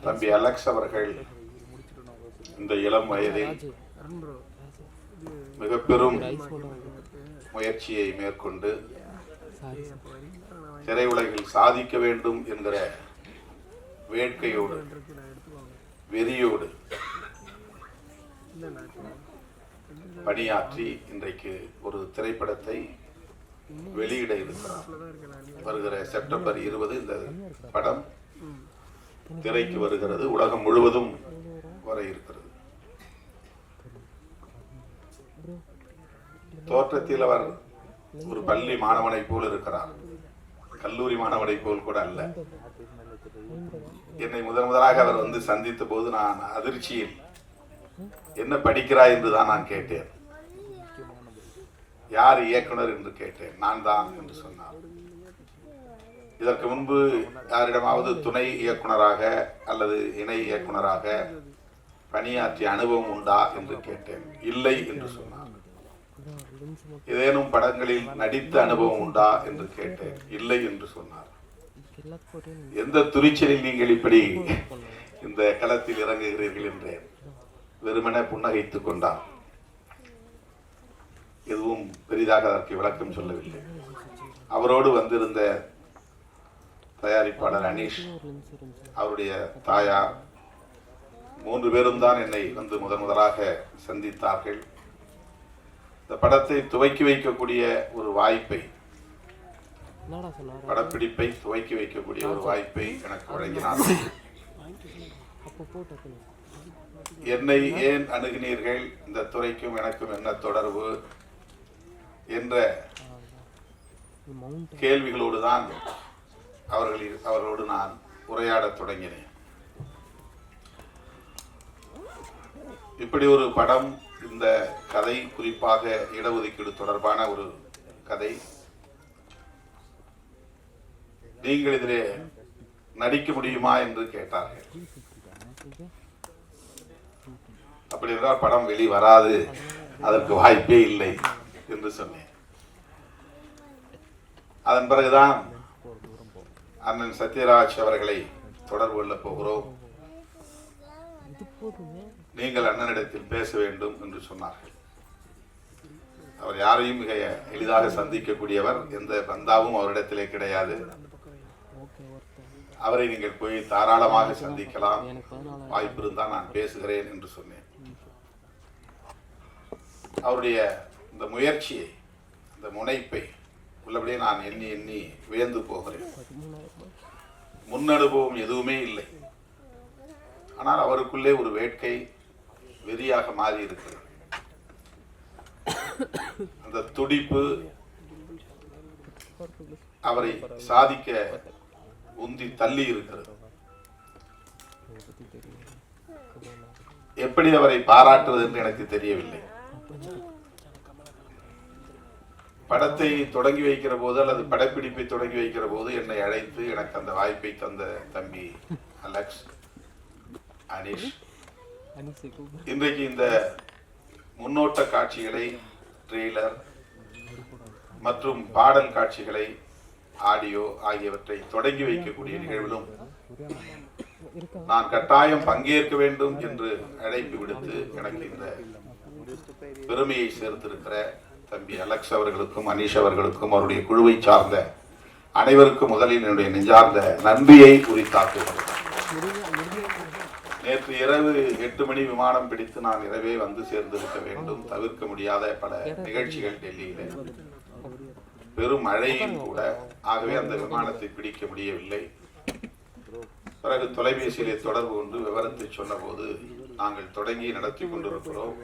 தம்பி அலெக்ஸ் அவர்கள் இந்த இளம் வயதில் மிக பெரும் முயற்சியை மேற்கொண்டு திரையுலகில் சாதிக்க வேண்டும் என்கிற வேட்கையோடு வெறியோடு பணியாற்றி இன்றைக்கு ஒரு திரைப்படத்தை வெளியிட இருக்கிறார். வருகிற செப்டம்பர் 20 இந்த படம் திரைக்கு வருகிறது. உலகம் முழுவதும் வர இருக்கிறது. தோற்றத்தில் அவர் ஒரு பள்ளி மாணவனை போல் இருக்கிறார். கல்லூரி மாணவனை போல் கூட அல்ல. என்னை முதலாக அவர் வந்து சந்தித்த போது நான் அதிர்ச்சியில் என்ன படிக்கிறாய் என்றுதான் நான் கேட்டேன். யார் இயக்குனர் என்று கேட்டேன். நான் தான் என்று சொன்னார். இதற்கு முன்பு யாரிடமாவது துணை இயக்குனராக அல்லது இணை இயக்குனராக பணியாற்றிய அனுபவம் உண்டா என்று கேட்டேன். இல்லை என்று சொன்னார். ஏதேனும் படங்களில் நடித்த அனுபவம் உண்டா என்று கேட்டேன். இல்லை என்று சொன்னார். எந்த துணிச்சலில் நீங்கள் இப்படி இந்த களத்தில் இறங்குகிறீர்கள் என்றேன். வெறுமனே புன்னகைத்துக் கொண்டார். எதுவும் பெரிதாக அதற்கு விளக்கம் சொல்லவில்லை. அவரோடு வந்திருந்த தயாரிப்பாளர் அனீஷ், அவருடைய தாயார், 3 பேரும் தான் என்னை வந்து முதலாக சந்தித்தார்கள். இந்த படத்தை துவக்கி வைக்கக்கூடிய ஒரு வாய்ப்பை, படப்பிடிப்பை துவக்கி வைக்கக்கூடிய ஒரு வாய்ப்பை எனக்கு வழங்கினார்கள். என்னை ஏன் அணுகினீர்கள், இந்த துறைக்கும் எனக்கும் என்ன தொடர்பு என்ற கேள்விகளோடு தான் அவர்களோடு நான் உரையாடத் தொடங்கினேன். இப்படி ஒரு படம், இந்த கதை, குறிப்பாக இடஒதுக்கீடு தொடர்பான ஒரு கதை, நீங்கள் இதிலே நடிக்க முடியுமா என்று கேட்டார்கள். அப்படி என்றால் படம் வெளிவராது, அதற்கு வாய்ப்பே இல்லை என்று சொன்னேன். அதன் பிறகுதான் அண்ணன் சத்யராஜ் அவர்களை தொடர்பு கொள்ள போகிறோம், நீங்கள் அண்ணனிடத்தில் பேச வேண்டும் என்று சொன்னார்கள். அவர் யாரையும் மிக எளிதாக சந்திக்கக்கூடியவர். எந்த பந்தாவும் அவரிடத்திலே கிடையாது. அவரை நீங்கள் போய் தாராளமாக சந்திக்கலாம், வாய்ப்பு இருந்தால் நான் பேசுகிறேன் என்று சொன்னேன். அவருடைய இந்த முயற்சியை, இந்த முனைப்பை உள்ளபடியே நான் எண்ணி எண்ணி வியந்து போகிறேன். முன்னனுபவம் எதுவுமே இல்லை. ஆனால் அவருக்குள்ளே ஒரு வேட்கை, வெறியாக மாறி இருக்கிறது. அந்த துடிப்பு அவரை சாதிக்க உந்தி தள்ளி இருக்கிறது. எப்படி அவரை பாராட்டுவது என்று எனக்கு தெரியவில்லை. படத்தை தொடங்கி வைக்கிற போது அல்லது படப்பிடிப்பை தொடங்கி வைக்கிற போது என்னை அழைத்து எனக்கு அந்த வாய்ப்பை தந்த தம்பி அலெக்ஸ், அனீஷ், இன்றைக்கு இந்த முன்னோட்ட காட்சிகளை, ட்ரெய்லர் மற்றும் பாடல் காட்சிகளை, ஆடியோ ஆகியவற்றை தொடங்கி வைக்கக்கூடிய நிகழ்விலும் நான் கட்டாயம் பங்கேற்க வேண்டும் என்று அழைப்பு விடுத்து எனக்கு இந்த பெருமையை சேர்த்திருக்கிற தம்பி அலெக்ஸ் அவர்களுக்கும் அனீஷ் அவர்களுக்கும் அவருடைய குழுவை சார்ந்த அனைவருக்கும் முதலில் என்னுடைய நெஞ்சார்ந்த நன்றியை உரித்தாக்குகிறேன். நேற்று இரவு 8 மணி விமானம் பிடித்து நான் இரவே வந்து சேர்ந்திருக்க வேண்டும். தவிர்க்க முடியாத பல நிகழ்ச்சிகள் டெல்லியிலே, பெரும் மழையும் கூட. ஆகவே அந்த விமானத்தை பிடிக்க முடியவில்லை. பிறகு தொலைபேசியிலே தொடர்பு கொண்டு விவரத்தை சொன்ன போது, நாங்கள் தொடங்கி நடத்தி கொண்டிருக்கிறோம்,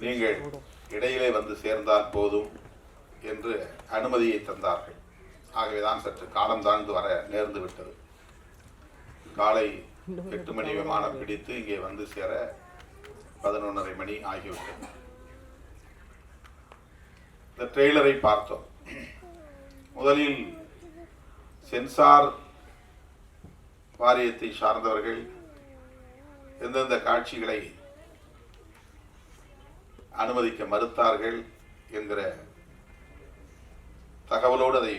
நீங்கள் இடையிலே வந்து சேர்ந்தால் போதும் என்று அனுமதியை தந்தார்கள். ஆகவேதான் சற்று காலம் தாழ்ந்து வர நேர்ந்து விட்டது. காலை 8 மணி விமானம் பிடித்து இங்கே வந்து சேர 11:30 மணி ஆகிவிட்டது. இந்த ட்ரெய்லரை பார்த்தோம். முதலில் சென்சார் வாரியத்தை சார்ந்தவர்கள் எந்தெந்த காட்சிகளை அனுமதிக்க மறுத்தார்கள் என்கிற தகவலோடு அதை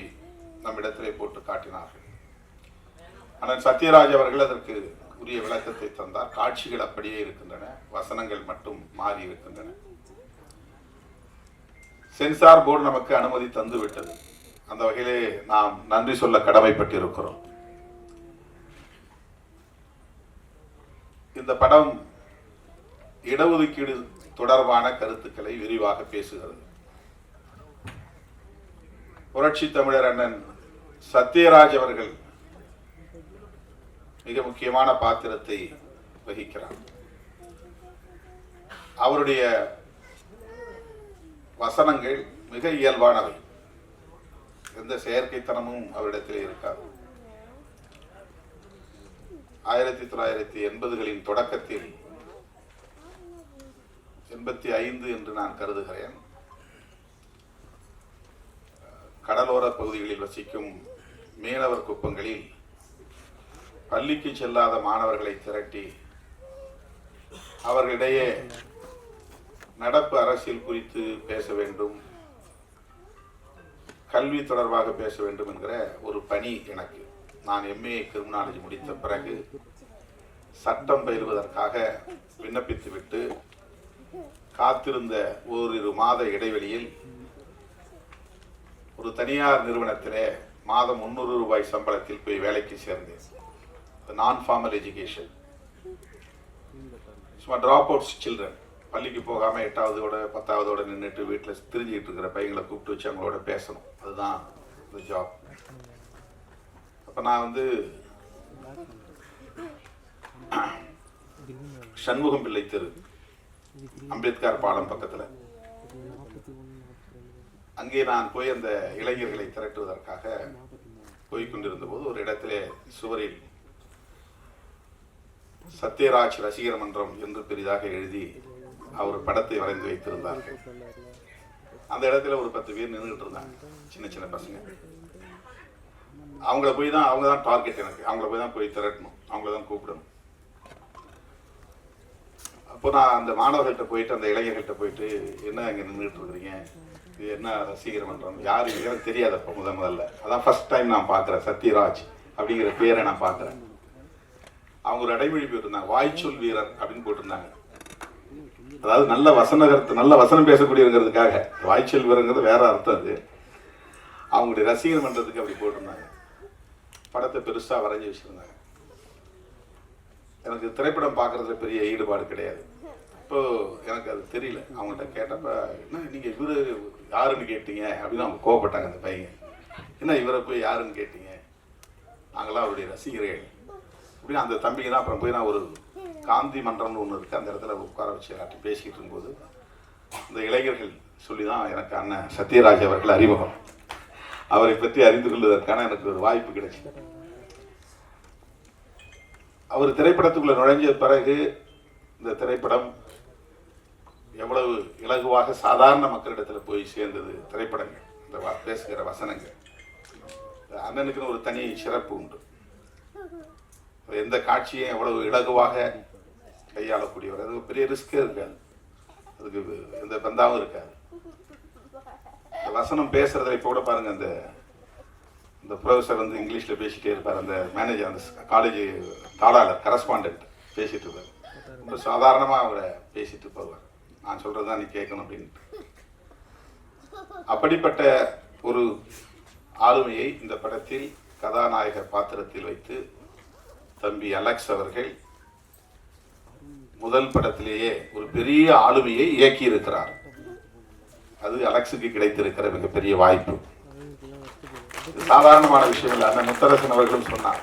நம்மிடத்திலே போட்டு காட்டினார்கள். ஆனால் சத்யராஜ் அவர்கள் அதற்கு உரிய விளக்கத்தை தந்தார். காட்சிகள் அப்படியே இருக்கின்றன, வசனங்கள் மட்டும் மாறி இருக்கின்றன. சென்சார் போர்டு நமக்கு அனுமதி தந்து விட்டது. அந்த வகையிலே நாம் நன்றி சொல்ல கடமைப்பட்டிருக்கிறோம். இந்த படம் இடஒதுக்கீடு தொடர்பான கருத்துக்களை விரிவாக பேசுகிறது. புரட்சி தமிழர் அண்ணன் சத்யராஜ் அவர்கள் மிக முக்கியமான பாத்திரத்தை வகிக்கிறார். அவருடைய வசனங்கள் மிக இயல்பானவை, எந்த செயற்கைத்தனமும் அவரிடத்தில் இருக்காது. 1980களின் தொடக்கத்தில் 85 என்று நான் கருதுகிறேன், கடலோர பகுதிகளில் வசிக்கும் மீனவர் குப்பங்களில் பள்ளிக்கு செல்லாத மாணவர்களை திரட்டி அவர்களிடையே நடப்பு அரசியல் குறித்து பேச வேண்டும், கல்வி தொடர்பாக பேச வேண்டும் என்கிற ஒரு பணி எனக்கு. நான் MA கிரிமினாலஜி முடித்த பிறகு சட்டம் பயிலுவதற்காக விண்ணப்பித்துவிட்டு காத்திருந்த ஓரிரு மாத இடைவெளியில் ஒரு தனியார் நிறுவனத்திலே மாதம் 300 ரூபாய் சம்பளத்தில் போய் வேலைக்கு சேர்ந்தேன். நான் ஃபார்மல் எஜுகேஷன், சும்மா ட்ராப் அவுட்ஸ் சில்ட்ரன், பள்ளிக்கு போகாமல் 8ஆவதோட 10ஆவதோட நின்றுட்டு வீட்டில் திரிஞ்சிட்டு இருக்கிற பையங்களை கூப்பிட்டு வச்சு அவங்களோட பேசணும். அதுதான் இந்த ஜாப். அப்போ நான் சண்முகம் பிள்ளை தெரு, அம்பேத்கர் பாலம் பக்கத்தில், அங்கே நான் போய் அந்த இளைஞர்களை திரட்டுவதற்காக போய்கொண்டிருந்த போது ஒரு இடத்திலே சுவரில் சத்யராஜ் ரசிகர் மன்றம் என்று பெரிதாக எழுதி அவர் படத்தை வரைந்து வைத்திருந்தார்கள். அந்த இடத்துல ஒரு 10 பேர் நின்றுட்டு இருந்தாங்க, சின்ன சின்ன பசங்க. அவங்க தான் டார்கெட் எனக்கு. அவங்கள போய் தான் போய் திரட்டணும், அவங்கள தான் கூப்பிடணும். அப்போ நான் அந்த மாணவர்கள்ட்ட போயிட்டு, அந்த இளைஞர்கள்ட்ட போயிட்டு, என்ன அங்கே நின்றுட்டு இருக்கிறீங்க, இது என்ன ரசிகர் மன்றம், யாரு எனக்கு தெரியாதப்போ முதல்ல அதான் ஃபர்ஸ்ட் டைம் நான் பார்க்குறேன், சத்யராஜ் அப்படிங்கிற பேரை நான் பார்க்குறேன். அவங்க ஒரு அடைமொழி போட்டிருந்தாங்க, வாய்ச்சொல் வீரர் அப்படின்னு போட்டிருந்தாங்க. அதாவது நல்ல வசனம் பேசக்கூடியவங்கிறதுக்காக. வாய்ச்சொல் வீரங்கிறது வேற அர்த்தம். அது அவங்களுடைய ரசிகர் மன்றத்துக்கு அப்படி போட்டிருந்தாங்க. படத்தை பெருசா வரைஞ்சி வச்சிருந்தாங்க. எனக்கு திரைப்படம் பார்க்கறதுல பெரிய ஈடுபாடு கிடையாது. இப்போ எனக்கு அது தெரியல. அவங்கள்ட்ட கேட்டப்ப, என்ன நீங்க இவரு யாருன்னு கேட்டீங்க அப்படின்னு அவங்க கோவப்பட்டாங்க. அந்த பையன், என்ன இவரை போய் யாருன்னு கேட்டீங்க, நாங்களாம் அவருடைய ரசிகர்கள் அப்படின்னு. அந்த தம்பிக்கு தான் அப்புறம் போய் நான் ஒரு காந்தி மன்றம்னு ஒன்று இருக்குது, அந்த இடத்துல உட்கார வச்சு எல்லாத்தையும் பேசிக்கிட்டு இருக்கும்போது இந்த இளைஞர்கள் சொல்லி தான் எனக்கு அண்ணன் சத்யராஜ் அவர்கள் அறிமுகம். அவரை பற்றி அறிந்து கொள்வதற்கான எனக்கு ஒரு வாய்ப்பு கிடைச்சது. அவர் திரைப்படத்துக்குள்ள நுழைஞ்ச பிறகு இந்த திரைப்படம் எவ்வளவு இலகுவாக சாதாரண மக்களிடத்தில் போய் சேர்ந்தது. திரைப்படங்கள், இந்த பேசுகிற வசனங்கள், அண்ணனுக்குன்னு ஒரு தனி சிறப்பு உண்டு. எந்த காட்சியும் எவ்வளவு இலகுவாக கையாளக்கூடியவர். அது பெரிய ரிஸ்கே இருக்காது, அதுக்கு எந்த பந்தாவும் இருக்காது. இந்த வசனம் பேசுறதுல இப்போ கூட பாருங்க, அந்த ப்ரொஃபஸர் இங்கிலீஷ்ல பேசிட்டே இருப்பார். அந்த மேனேஜர், அந்த காலேஜ் தாளாளர், கரஸ்பாண்டன்ட் பேசிட்டு இருப்பார். ரொம்ப சாதாரணமா அவரை பேசிட்டு போவார். நான் சொல்றதுதான் நீ கேட்கணும் அப்படின்ட்டு. அப்படிப்பட்ட ஒரு ஆளுமையை இந்த படத்தில் கதாநாயக பாத்திரத்தில் வைத்து தம்பி அலெக்ஸ் அவர்கள் முதல் படத்திலேயே ஒரு பெரிய ஆளுமையை இயக்கி இருக்கிறார். அது அலெக்ஸுக்கு கிடைத்திருக்கிற மிகப்பெரிய வாய்ப்பு. சாதாரணமான விஷயம் இல்லை. அந்த முத்தரசன் அவர்களும் சொன்னார்,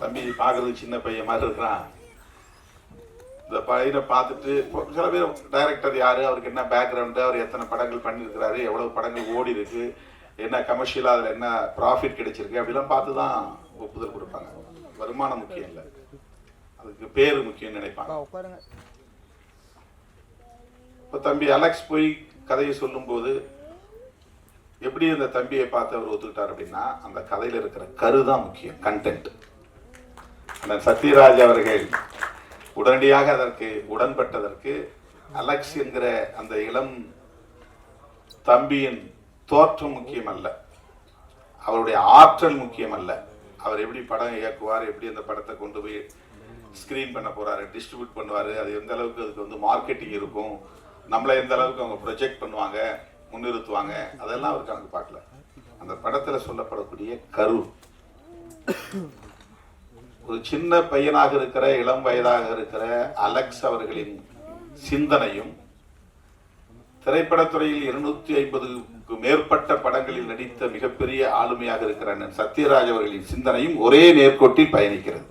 தம்பி பார்க்கறதுக்கு சின்ன பையன் மாதிரி இருக்கிறான், இந்த பையனை பார்த்துட்டு சில பேர் டைரக்டர் யாரு, அவருக்கு என்ன பேக்ரவுண்டு, அவர் எத்தனை படங்கள் பண்ணியிருக்கிறாரு, எவ்வளவு படங்கள் ஓடி இருக்கு, என்ன கமர்ஷியலா அதில் என்ன ப்ராஃபிட் கிடைச்சிருக்கு அப்படிலாம் பார்த்து தான் ஒப்புதல் கொடுப்பாங்க. வருமானம் முக்கியம் இல்லை, அதுக்கு பேரு முக்கியம் நினைப்பாங்க. இப்போ தம்பி அலெக்ஸ் போய் கதையை சொல்லும் போது எப்படி அந்த தம்பியை பார்த்து அவர் ஒத்துக்கிட்டார் அப்படின்னா, அந்த கதையில இருக்கிற கருதான் முக்கியம், கண்டென்ட். அந்த சத்யராஜ் அவர்கள் உடனடியாக அதற்கு உடன்பட்டதற்கு அலெக்ஸ் என்கிற அந்த இளம் தம்பியின் தோற்றம் முக்கியம் அல்ல, அவருடைய ஆற்றல் முக்கியம் அல்ல, அவர் எப்படி படம் இயக்குவார், எப்படி அந்த படத்தை கொண்டு போய் ஸ்க்ரீன் பண்ண போறாரு, டிஸ்ட்ரிபியூட் பண்ணுவார், அது எந்த அளவுக்கு அதுக்கு வந்து மார்க்கெட்டிங் இருக்கும், நம்மளை எந்த அளவுக்கு அவங்க ப்ரொஜெக்ட் பண்ணுவாங்க, முன்னிறுத்துவாங்க, அதெல்லாம் அவர் கணக்கு பார்க்கல. அந்த படத்தில் சொல்லப்படக்கூடிய கரு ஒரு சின்ன பையனாக இருக்கிற, இளம் வயதாக இருக்கிற அலெக்ஸ் அவர்களின் சிந்தனையும், திரைப்படத்துறையில் 250க்கு மேற்பட்ட படங்களில் நடித்த மிகப்பெரிய ஆளுமையாக இருக்கிற அண்ணன் சத்யராஜ் அவர்களின் சிந்தனையும் ஒரே நேர்கோட்டில் பயணிக்கிறது.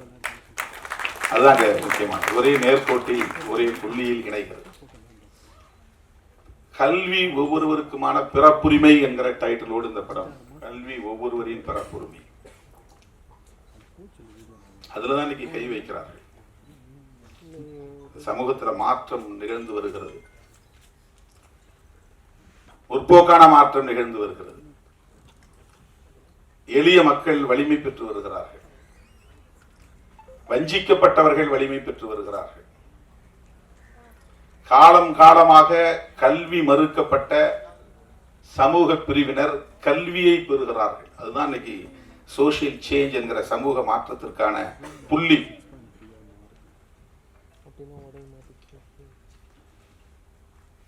அதுதான் முக்கியமானது. ஒரே நேர்கோட்டில், ஒரே புள்ளியில் இணைகிறது. கல்வி ஒவ்வொருவருக்குமான பிறப்புரிமை என்கிற டைட்டிலோடு இந்த படம். கல்வி ஒவ்வொருவரின் பிறப்புரிமை, அதுலதான் இன்னைக்கு கை வைக்கிறார்கள். சமூகத்தில் மாற்றம் நிகழ்ந்து வருகிறது, முற்போக்கான மாற்றம் நிகழ்ந்து வருகிறது. எளிய மக்கள் வலிமை பெற்று வருகிறார்கள், வஞ்சிக்கப்பட்டவர்கள் வலிமை பெற்று வருகிறார்கள். காலம் காலமாக கல்வி மறுக்கப்பட்ட சமூக பிரிவினர் கல்வியை பெறுகிறார்கள். அதுதான் இன்னைக்கு சோசியல் சேஞ்ச் என்கிற சமூக மாற்றத்திற்கான புள்ளி.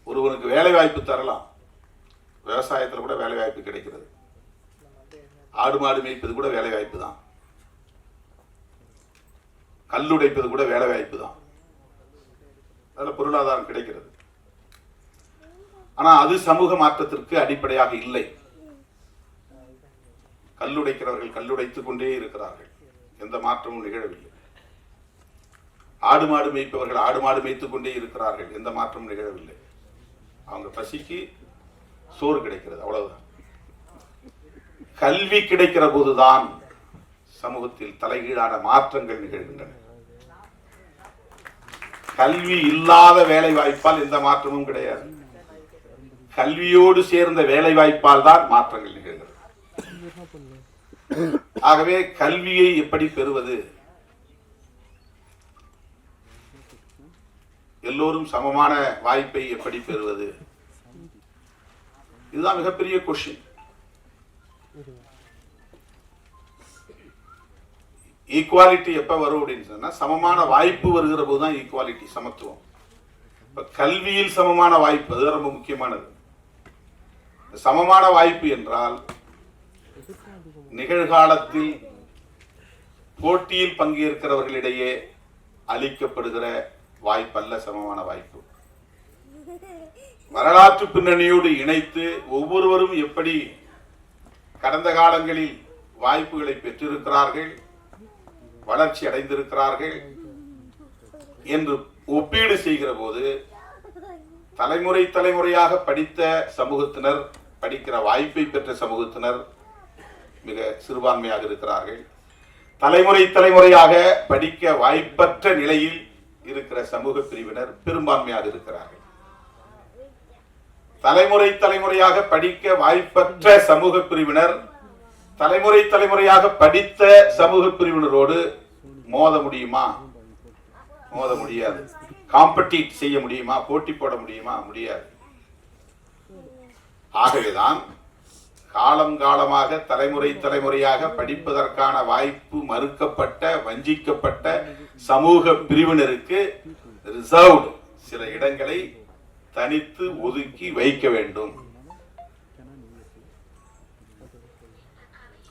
ஒருவனுக்கு வேலை வாய்ப்பு தரலாம், விவசாயத்தில் கூட வேலை வாய்ப்பு கிடைக்கிறது, ஆடு மாடு மேய்ப்பது கூட வேலை வாய்ப்பு தான், கல்லுடைப்பது கூட வேலை வாய்ப்பு தான், அதில் பொருளாதாரம் கிடைக்கிறது. ஆனா அது சமூக மாற்றத்திற்கு அடிப்படையாக இல்லை. கல்லுடைக்கிறவர்கள் கல்லுடைத்துக் கொண்டே இருக்கிறார்கள், எந்த மாற்றமும் நிகழவில்லை. ஆடு மாடு மேய்ப்பவர்கள் ஆடு மாடு மேய்த்துக் கொண்டே இருக்கிறார்கள், எந்த மாற்றமும் நிகழவில்லை. அவங்க பசிக்கு சோறு கிடைக்கிறது, அவ்வளவுதான். கல்வி கிடைக்கிற போதுதான் சமூகத்தில் தலைகீழான மாற்றங்கள் நிகழ்கின்றன. கல்வி இல்லாத வேலை வாய்ப்பால் எந்த மாற்றமும் கிடையாது. கல்வியோடு சேர்ந்த வேலை வாய்ப்பால் தான் மாற்றங்கள் நிகழ்கிறது. ஆகவே கல்வியை எப்படி பெறுவது? எல்லோரும் சமமான வாய்ப்பை எப்படி பெறுவது? இதுதான் மிகப்பெரிய கொஸ்டின். ஈக்குவாலிட்டி எப்ப வரும் அப்படின்னு சொன்னா, சமமான வாய்ப்பு வருகிற போதுதான் ஈக்குவாலிட்டி, சமத்துவம். கல்வியில் சமமான வாய்ப்பு, அது ரொம்ப முக்கியமானது. சமமான வாய்ப்பு என்றால் நிகழ்காலத்தில் போட்டியில் பங்கேற்கிறவர்களிடையே அளிக்கப்படுகிற வாய்ப்பல்ல சமமான வாய்ப்பு. வரலாற்று பின்னணியோடு இணைத்து ஒவ்வொருவரும் எப்படி கடந்த காலங்களில் வாய்ப்புகளை பெற்றிருக்கிறார்கள், வளர்ச்சி அடைந்திருக்கிறார்கள் என்று ஒப்பீடு செய்கிற போது தலைமுறை தலைமுறையாக படித்த சமூகத்தினர், படிக்கிற வாய்ப்பை பெற்ற சமூகத்தினர் மிக சிறுபான்மையாக இருக்கிறார்கள். தலைமுறை தலைமுறையாக படிக்க வாய்ப்பற்ற நிலையில் இருக்கிற சமூக பிரிவினர் பெரும்பான்மையாக இருக்கிறார்கள். தலைமுறை தலைமுறையாக படிக்க வாய்ப்பற்ற சமூக பிரிவினர் தலைமுறை தலைமுறையாக படித்த சமூக பிரிவினரோடு மோத முடியுமா? மோத முடியாது. காம்படிட் செய்ய முடியுமா? போட்டி போட முடியுமா? முடியாது. ஆகவேதான் காலம் காலமாக தலைமுறை தலைமுறையாக படிப்பதற்கான வாய்ப்பு மறுக்கப்பட்ட, வஞ்சிக்கப்பட்ட சமூக பிரிவினருக்கு ரிசர்வ்டு சில இடங்களை தனித்து ஒதுக்கி வைக்க வேண்டும்.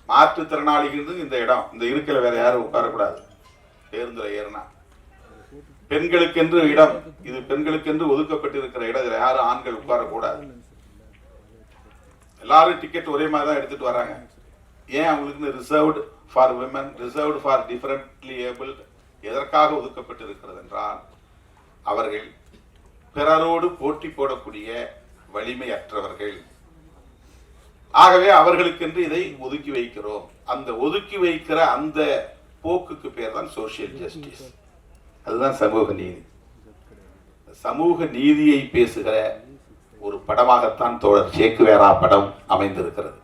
மாற்றுத்திறனாளிகளுக்கு இந்த இடம், இந்த இருக்கல வேற யாரும் உட்காரக்கூடாது. பேருந்துல ஏறினா பெண்களுக்கென்று இடம், இது பெண்களுக்கென்று ஒதுக்கப்பட்டிருக்கிற இடம், இதுல யாரும் ஆண்கள் உட்காரக்கூடாது. எல்லாரும் டிக்கெட் ஒரே மாதிரி தான் எடுத்துட்டு வராங்க. ஏன் அவங்களுக்கு reserved for women, reserved for differently abled எதற்காக ஒதுக்கப்பட்டிருக்கிறது என்றால், அவர்கள் பிறரோடு போட்டி போடக்கூடிய வலிமையற்றவர்கள். ஆகவே அவர்களுக்கென்று இதை ஒதுக்கி வைக்கிறோம். அந்த ஒதுக்கி வைக்கிற அந்த போக்குக்கு பேர் தான் சோசியல் ஜஸ்டிஸ். அதுதான் சமூக நீதி. சமூக நீதியை பேசுகிற ஒரு படமாகத்தான் தோழர் சேக்குவேரா படம் அமைந்திருக்கிறது.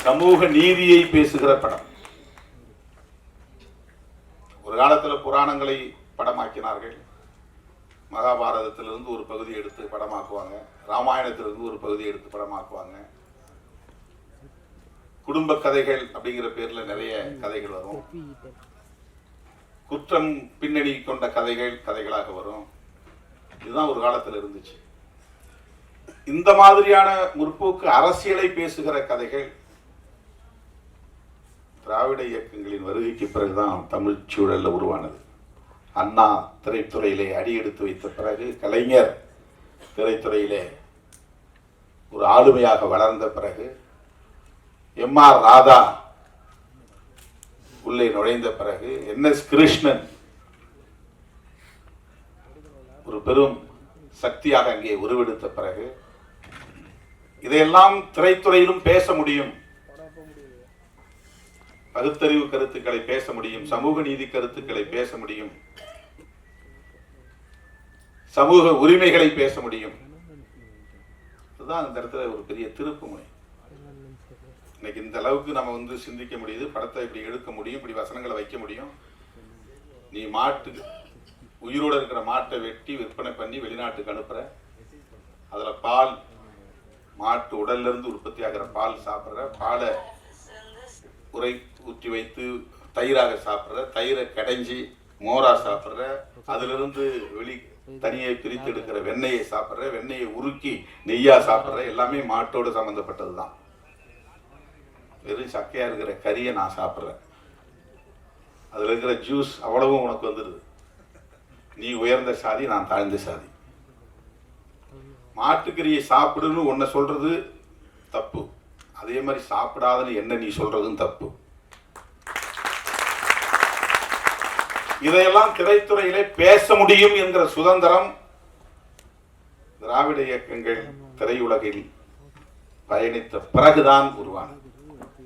சமூக நீதியை பேசுகிற படம். ஒரு காலத்தில் புராணங்களை படமாக்கினார்கள். மகாபாரதத்திலிருந்து ஒரு பகுதி எடுத்து படமாக்குவாங்க, ராமாயணத்திலிருந்து ஒரு பகுதி எடுத்து படமாக்குவாங்க. குடும்ப கதைகள் அப்படிங்கிற பேர்ல நிறைய கதைகள் வரும். குற்றம் பின்னணி கொண்ட கதைகளாக வரும். இதுதான் ஒரு காலத்தில் இருந்துச்சு. இந்த மாதிரியான முற்போக்கு அரசியலை பேசுகிற கதைகள் திராவிட இயக்கங்களின் வருகைக்கு பிறகுதான் தமிழ் சூழல்ல உருவானது. அண்ணா திரைத்துறையிலே அடியெடுத்து வைத்த பிறகு, கலைஞர் திரைத்துறையிலே ஒரு ஆளுமையாக வளர்ந்த பிறகு, எம்.ஆர். ராதா உள்ளே நுழைந்த பிறகு, என்.எஸ். கிருஷ்ணன் ஒரு பெரும் சக்தியாக அங்கே உருவெடுத்த பிறகு, இதையெல்லாம் திரைத்துறையிலும் பேச முடியும். பகுத்தறிவு கருத்துக்களை பேச முடியும், சமூக நீதி கருத்துக்களை பேச முடியும், சமூக உரிமைகளை பேச முடியும். அதுதான் இந்த இடத்துல ஒரு பெரிய திருப்பு முனை. இன்னைக்கு இந்த அளவுக்கு நம்ம சிந்திக்க முடியுது, படத்தை இப்படி எடுக்க முடியும், இப்படி வசனங்களை வைக்க முடியும். நீ உயிரோடு இருக்கிற மாட்டை வெட்டி விற்பனை பண்ணி வெளிநாட்டுக்கு அனுப்புற, அதுல பால், மாட்டு உடல்ல இருந்து உற்பத்தி ஆகிற பால் சாப்பிட்ற, பாலை ஊற்றி வைத்து தயிராக சாப்பிட்ற, தயிரை கடைஞ்சி மோரா சாப்பிட்ற, அதுல இருந்து தனியை பிரித்து எடுக்கிற வெண்ணெயை சாப்பிட்ற, வெண்ணெயை உருக்கி நெய்யா சாப்பிட்ற, எல்லாமே மாட்டோடு சம்பந்தப்பட்டது தான். வெறும் சக்கையா இருக்கிற கறியை நான் சாப்பிட்றேன், அதுல இருக்கிற ஜூஸ் அவ்வளவும் உனக்கு வந்துடுது. நீ உயர்ந்த சாதி, நான் தாழ்ந்த சாதி. மாட்டுக்கறியை சாப்பிடுன்னு உன்னை சொல்றது தப்பு, அதே மாதிரி சாப்பிடாதன்னு என்ன நீ சொல்றதும் தப்பு. இதையெல்லாம் திரைத்துறையிலே பேச முடியும் என்கிற சுதந்திரம் திராவிட இயக்கங்கள் திரையுலகில் பயணித்த பிறகுதான் உருவானது.